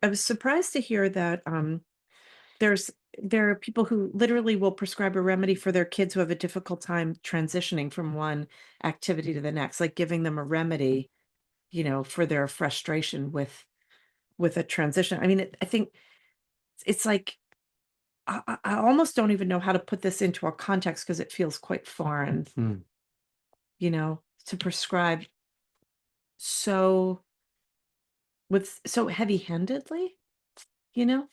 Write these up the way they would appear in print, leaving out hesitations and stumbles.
I was surprised to hear that there's there are people who literally will prescribe a remedy for their kids who have a difficult time transitioning from one activity to the next, like giving them a remedy, for their frustration with a transition. I mean, I think it's like I almost don't even know how to put this into a context because it feels quite foreign, Mm. to prescribe so with so heavy-handedly, you know?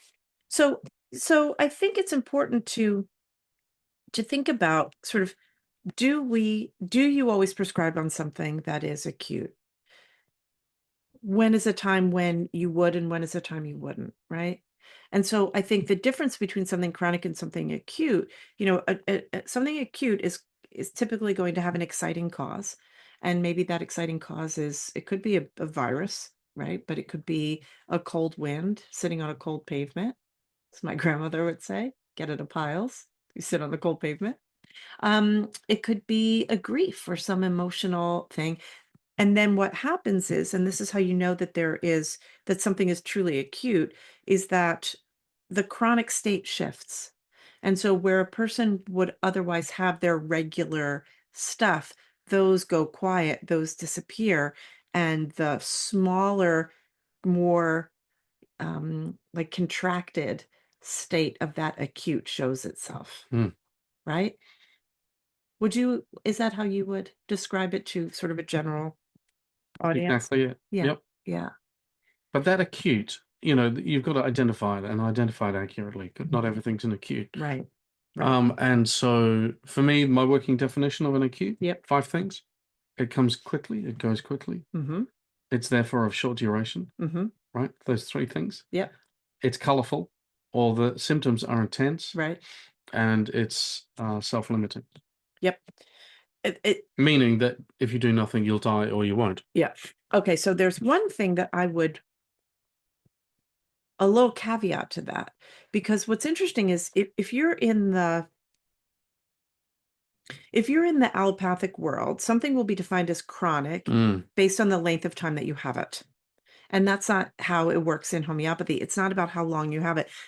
So so I think it's important to think about sort of do you always prescribe on something that is acute? When is a time when you would and when is a time you wouldn't, right? And so I think the difference between something chronic and something acute, something acute is typically going to have an exciting cause. And maybe that exciting cause is it could be a virus, right? But it could be a cold wind sitting on a cold pavement, as my grandmother would say, get it a piles. You sit on the cold pavement. It could be a grief or some emotional thing. And then what happens is, and this is how you know that something is truly acute, is that the chronic state shifts. And so where a person would otherwise have their regular stuff, those go quiet, those disappear, and the smaller, more like contracted state of that acute shows itself, Mm. right? Is that how you would describe it to sort of a general audience? Exactly it. Yeah, Yep. yeah, But that acute, you've got to identify it and identify it accurately. 'Cause not everything's an acute. right, right. And so for me, my working definition of an acute, Yep. 5 things. It comes quickly, it goes quickly. Mhm, It's therefore of short duration, mhm. right? Those 3 things. Yep, It's colorful, or the symptoms are intense, right. and it's self-limiting, Yep. It meaning that if you do nothing, you'll die or you won't. yeah. Okay, so there's one thing that I would a little caveat to that, because what's interesting is if you're in the allopathic world, something will be defined as chronic Mm. based on the length of time that you have it. And that's not how it works in homeopathy. It's not about how long you have it.